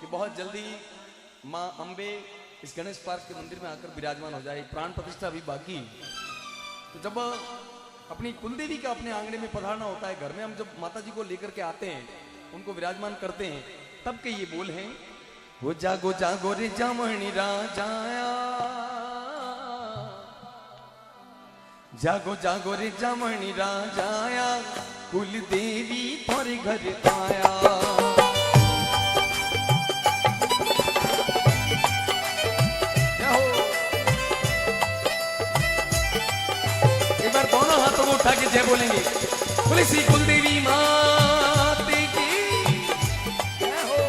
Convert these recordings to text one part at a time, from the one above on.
कि बहुत जल्दी माँ अम्बे इस गणेश पार्क के मंदिर में आकर विराजमान हो जाए। प्राण प्रतिष्ठा अभी बाकी। तो जब अपनी कुलदेवी का अपने आंगने में पधारना होता है, घर में हम जब माता जी को लेकर के आते हैं, उनको विराजमान करते हैं, तब के ये बोल हैं, वो जागो जागो रे जामणी राजाया, जागो जागो रे जामणी राजाया, कुल देवी थोड़े घर आया। एक बार दोनों हाथों को उठा के जय बोलेंगे, बोले श्री कुलदेवी माते की जय हो।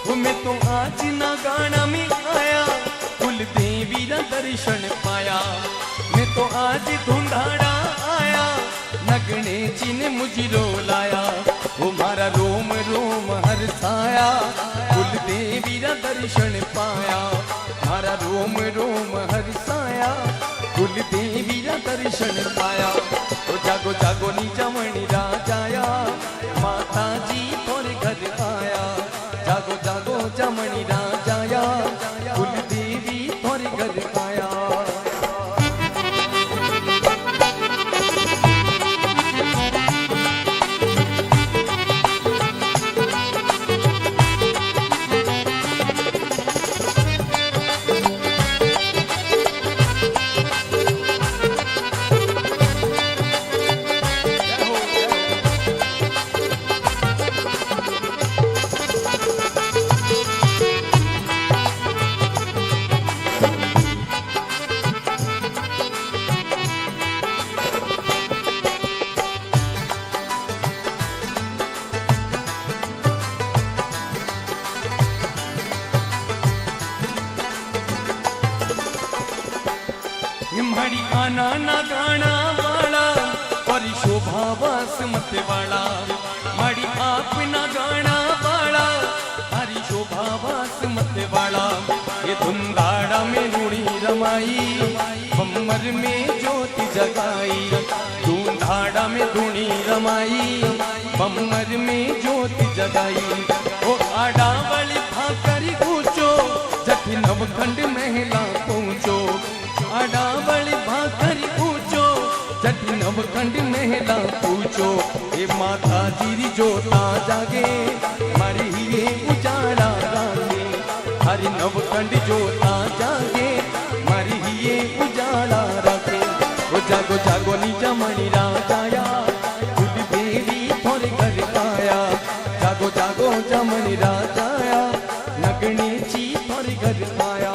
वो मैं तो आज ना गाना में आया, कुलदेवी रा दर्शन पाया। मैं तो आज धुंधाड़ा आया, नगने जी ने मुझे रोलाया। वो मारा रोम रोम हर्षाया, कुलदेवी रा दर्शन पाया। मारा रोम रोम हर्षाया, कुलदेवी रा दर्शन पाया। वो जागो जागो नी जमणी राजाया, माता जी तोरे घर आया। जागो जागो जमणी राजाया, कुलदेवी तोरे घर आया। माड़ी आना ना गाना वाला और शोभा वास मत वाला। माड़ी आप ना गाना वाला, हरी शोभा वास मत वाला। ये धुंधाड़ा में रूड़ी रमाई, बम्मर में ज्योति जगाई। धुंधाड़ा में धूणी रमाई, बम्मर में ज्योति जगाई। वो आड़ा वाली भाकर पूछो, जखी नवखंड महला पहुँचो। आड़ा वाली भाकरी पूछो, जटी नवखंड महला पूछो। ये माता जी जोता जागे, मारी हीरे उजाड़ा रागे। हरि नवखंड जोता जागे, मारी हीरे उजाड़ा रागे। वो जागो जागो नी जमणी राजाया, कुलदेवी थोड़े घर आया। जागो जागो जमणी राजाया, नगणी जी थोड़े घर आया।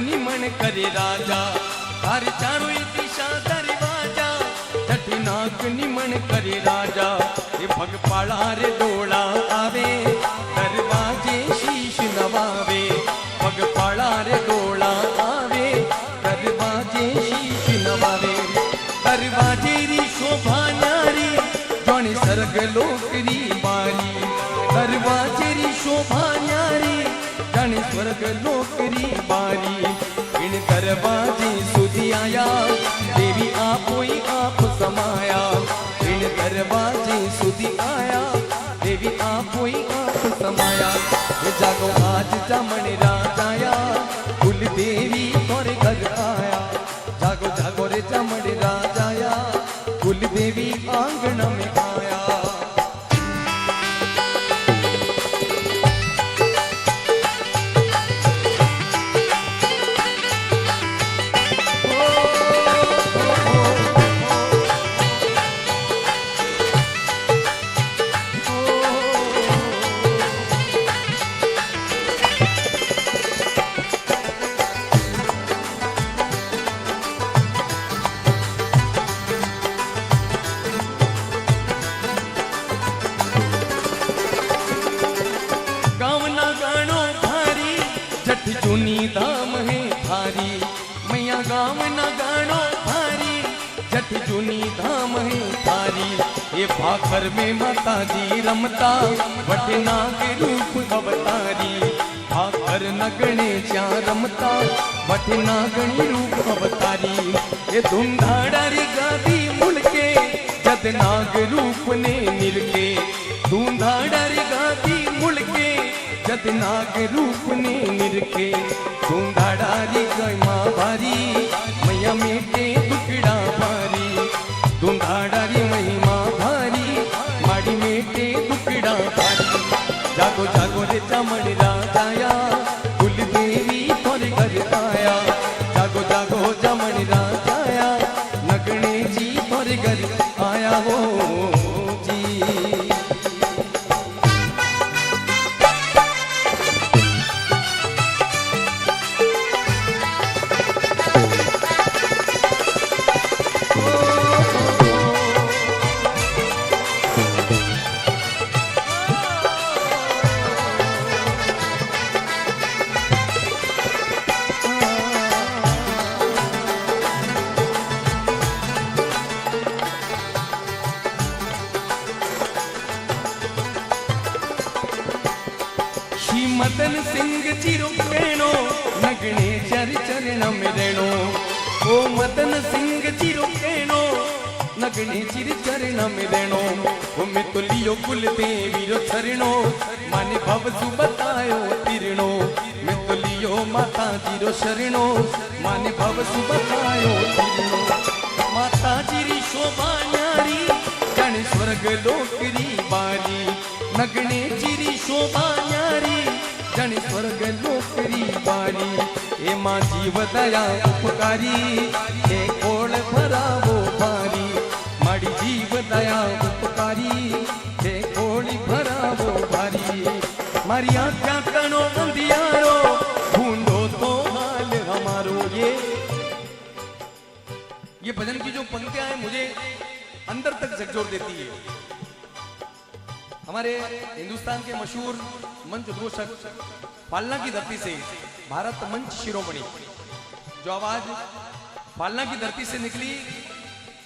निमन करे राजा, हर चारों दिशा दरवाजा। जठनाक निमन करे राजा, ये भगपाला रे डोला आवे, दरवाजे शीश नवावे। भगपाला रे डोला आवे, दरवाजे शीश नवावे। दरवाजे री शोभा न्यारी, जौने सर्ग लोकरी बारी। दरवाजे री शोभा न्यारी, जाने स्वर्ग लोकरी बारी। इन दरवाजे सुधी आया, देवी आपोई आप समाया। इन दरवाजे सुधी आया, देवी आपोई आप समाया। जागो आज जमणी राजाया, कुल देवी तोरे घर आया। जागो जागो रे जमणी राजाया, कुल देवी आंगन में आया। जठ जूनी धाम है थारी, मैया गाँव ना गानो थारी, जठ जूनी धाम है थारी। ये भाखर में माता जी रमता, वटे नाग रूप अवतारी, भाखर नगणे च्या रमता, वटे नागणी रूप अवतारी। ये धुंधाड़ारी गादी मुड़के, जद नाग रूप ने निरके, धुंधाड़ारी गादी मुड़के, जद नाग रूप ने निरके। धुंधाड़ारी गमा भारी, मैया मेटे दुकड़ा भारी, धुंधाड़ारी महिमा भारी, माड़ी मेटे दुकड़ा भारी। जागो जागो रे चामड़ राजाया, कुल देवी थोड़े घर आया, जागो जागो चामड़ राजाया, नगणे जी थोड़े घर आया हो जी। मदन सिंह चिरो कहनो, नगणे चर चरण में रहनो। ओ मदन सिंह चिरो कहनो, नगणे चिर चरण में रहनो। ओ मैं तो लियो कुल देवी रो चरणो, माने भव सु बतायो तिरणो। मैं तो लियो माता जी रो शरणो, माने भव सु बतायो तिरणो। माता जी री शोभा न्यारी, जन स्वर्ग लोकरी बारी, नगणे चिरी शोभा न्यारी, जन स्वर्ग लोकरी बारी। ए मां जीव दया उपकारी, ए कोल भरावो भारी, माड़ी जीव दया उपकारी, ए कोली भरावो भारी। मारी आँखा कनो अंधियारो, ढूंढो तो हाल हमारो। ये भजन की जो पंक्तियां हैं मुझे अंदर तक झकझोर देती है। हमारे हिंदुस्तान के मशहूर मंच उद्घोषक फालना की धरती से भारत मंच शिरोमणि, जो आवाज फालना की धरती से निकली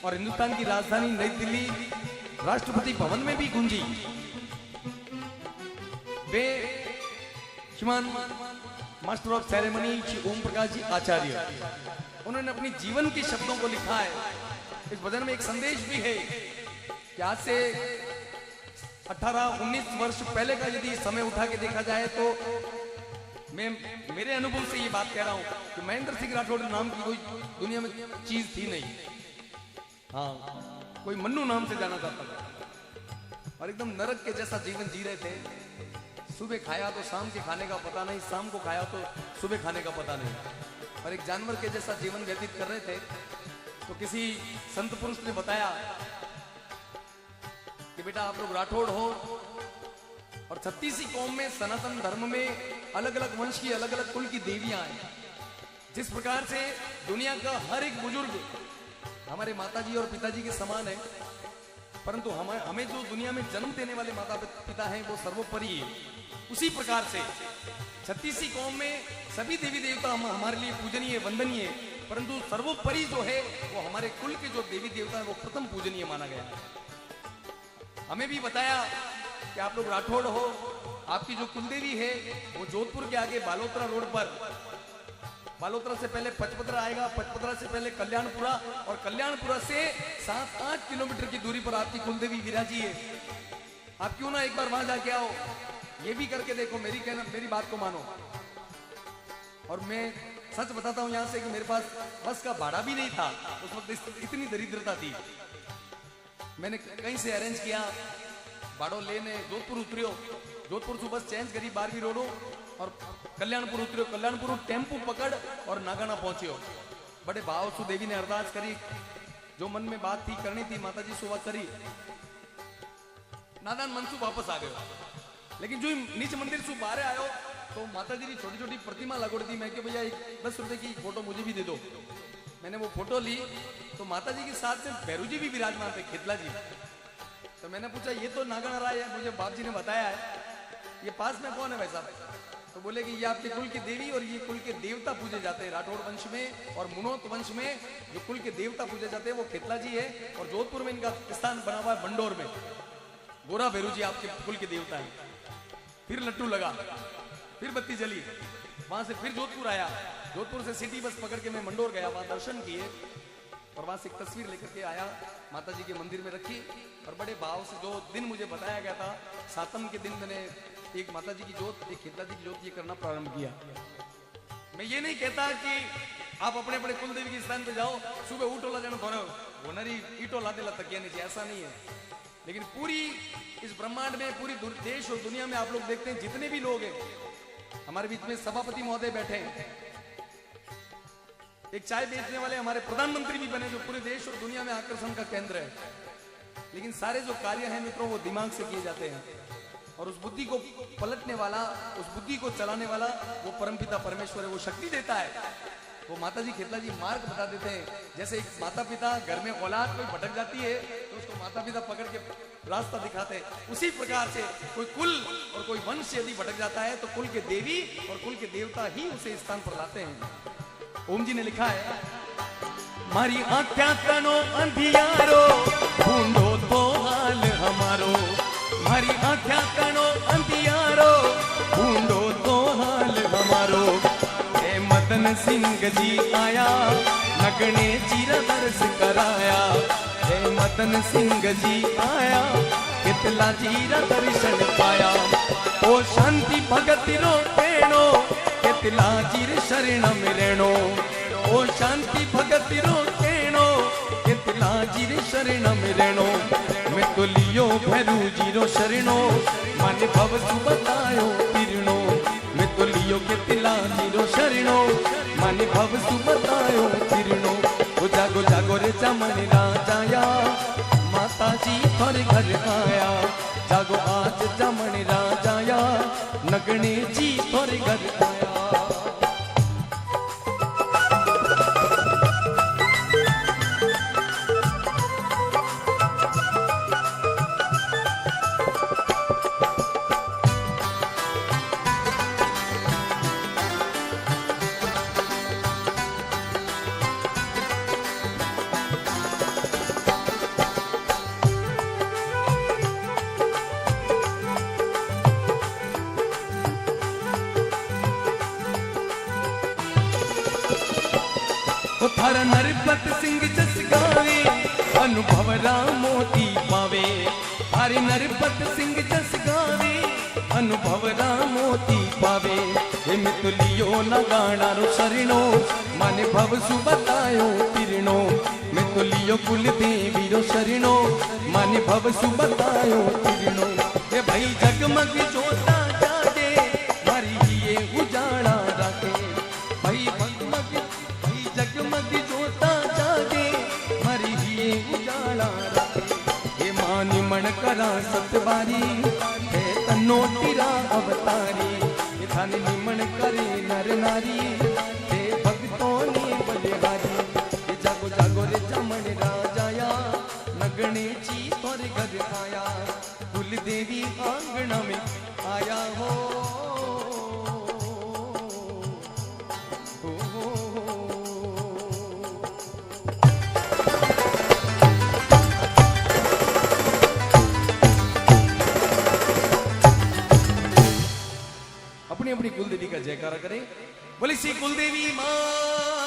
और हिंदुस्तान की राजधानी नई दिल्ली राष्ट्रपति भवन में भी गूंजी, वे श्रीमान master of ceremony Shri Om Prakash ji आचार्य, उन्होंने अपनी जीवन के शब्दों को लिखा है। इस भजन में एक संदेश भी है कि आज से 18-19 वर्ष पहले का यदि समय उठा के देखा जाए तो मैं मेरे अनुभव से ये बात कह रहा हूं कि महेंद्र सिंह राठौड़ नाम की कोई दुनिया में चीज थी नहीं। हाँ, कोई मन्नू नाम से जाना जाता था और एकदम नरक के जैसा जीवन जी रहे थे। सुबह खाया तो शाम के खाने का पता नहीं, शाम को खाया तो सुबह खाने का पता नहीं, और एक जानवर के जैसा जीवन व्यतीत कर रहे थे। तो किसी संत पुरुष ने बताया कि बेटा आप लोग राठौड़ हो और 36 कौम में सनातन धर्म में अलग अलग वंश की अलग अलग कुल की देवियां हैं। जिस प्रकार से दुनिया का हर एक बुजुर्ग हमारे माताजी और पिताजी के समान है, परंतु हमें जो दुनिया में जन्म देने वाले माता पिता हैं वो सर्वोपरि है। उसी प्रकार से 36 कौम में सभी देवी देवता हमारे लिए पूजनीय वंदनीय, परंतु सर्वोपरि जो है वो हमारे कुल के जो देवी देवता है वो प्रथम पूजनीय माना गया। हमें भी बताया कि आप लोग राठौड़ हो, आपकी जो कुलदेवी है वो जोधपुर के आगे बालोतरा रोड पर, बालोतरा से पहले पचपदरा आएगा, पचपदरा से पहले कल्याणपुरा, और कल्याणपुरा से 7-8 किलोमीटर की दूरी पर आपकी कुलदेवी विराजी है। आप क्यों ना एक बार वहां जाके आओ, ये भी करके देखो, मेरी बात को मानो। और मैं सच बताता हूं यहां से कि मेरे पास बस का भाड़ा भी नहीं था उस वक्त, इतनी दरिद्रता थी। मैंने कहीं से अरेंज किया, भाड़ो लेने जोधपुर उतरियो, जोधपुर से बस चेंज करी 12वीं रोडो और कल्याणपुर उतरियो, कल्याणपुर टेम्पू पकड़ और नागाना पहुंचियो। बड़े भाव सु देवी ने अरदास करी, जो मन में बात थी करनी थी माता जी सुबह करी, नादान मनसू वापस आ गयो। लेकिन जो नीच मंदिर से बाहर आयो तो माता जी की छोटी छोटी प्रतिमा लगोड़ दी। मैं कि भैया 10 रुपए की फोटो मुझे भी दे दो। मैंने वो फोटो ली तो माता जी के साथ में भैरू जी भी विराजमान थे, खिदला जी। तो मैंने पूछा ये तो नागण राय है, मुझे बाप जी ने बताया है, ये पास में कौन है भाई साहब? तो बोले कि ये आपके कुल की देवी और ये कुल के देवता पूजे जाते हैं। राठौड़ वंश में और मुनोत वंश में जो कुल के देवता पूजे जाते हैं वो खेतला जी है, और जोधपुर में इनका स्थान बना हुआ है मंडोर में। गोरा भैरू जी आपके कुल के देवता है। फिर लट्टू लगा, फिर बत्ती जली, वहां से फिर जोधपुर आया। जोधपुर से सिटी बस पकड़ के मैं मंडोर गया, वहां दर्शन किए और वहां से एक तस्वीर लेकर के आया, माता जी के मंदिर में रखी और बड़े भाव से जो दिन मुझे बताया गया था, सातम के दिन मैंने एक माता जी की जोत, एक खेतला जी की जोत ये करना प्रारंभ किया। मैं ये नहीं कहता कि आप अपने अपने कुल देवी के स्थान पे जाओ, सुबह ऊटोला जाना थोड़ा होनरी ईटो लादे ला तकिया नीचे, ऐसा नहीं है। लेकिन पूरी इस ब्रह्मांड में, पूरी देश और दुनिया में आप लोग देखते हैं जितने भी लोग हैं, हमारे बीच में सभापति महोदय बैठे हैं, एक चाय बेचने वाले हमारे प्रधानमंत्री भी बने जो पूरे देश और दुनिया में आकर्षण का केंद्र है। लेकिन सारे जो कार्य हैं मित्रों वो दिमाग से किए जाते हैं, और उस बुद्धि को पलटने वाला, उस बुद्धि को चलाने वाला वो परमपिता परमेश्वर है, वो शक्ति देता है। वो माता जी खेतला जी मार्ग बता देते हैं। जैसे एक माता पिता घर में औलाद कोई भटक जाती है तो उसको माता पिता पकड़ के रास्ता दिखाते हैं, उसी प्रकार से कोई कुल और कोई वंश यदि भटक जाता है तो कुल के देवी और कुल के देवता ही उसे स्थान पर लाते हैं। ओम जी ने लिखा है, मारी आख्या कनो अंधियारो ढूंढो तो हाल हमारो, मारी आख्या कनो अंधियारो ढूंढो तो हाल हमारो। ए मदन सिंह जी आया नगने चीरा दर्श कराया, ए मदन सिंह जी आया कितला चीरा दर्शन पाया। ओ शांति भगत रो पेणो कितला चीर शरणम रेणो, ओ शांति भगत रो पेणो कितला चीर शरणम रेणो। मैं तो लियो भैरू जीरो शरणो मन भव सु बतायो तीर्णो, मैं तो लियो कितला जीरो शरणो मन भव सु बतायो तीर्णो। ओ जागो जागो रे चमन राजाया माता जी थोड़े घर आया, जागो आज चमन राजाया नगने जी थोड़े घर आया। थारा नरपत सिंह जस गावे अनुभव राम मोती पावे, थारे नरपत सिंह जस गावे अनुभव राम मोती पावे। हे मितुलियो न गाना रो शरणो मन भव सु बतायो तीर्णो, मितुलियो कुल देवी रो शरणो मन भव सु बतायो तीर्णो। हे भाई जगमग जोता जागे मारी ये उजाड़ा राखे, भाई जगमग जोता जागे मरी ये उजाला रखे। हे मानी मन करा सतबारी हे तन्नो तिरा अवतारी, हे थाने निमन करे नर नारी हे भक्तों ने बलिहारी। हे जागो जागो रे चमन राजाया नगने ची तोरे घर आया, कुल देवी आंगना में आया हो। अपनी अपनी कुलदेवी का जयकारा करें। बोली श्री कुलदेवी मां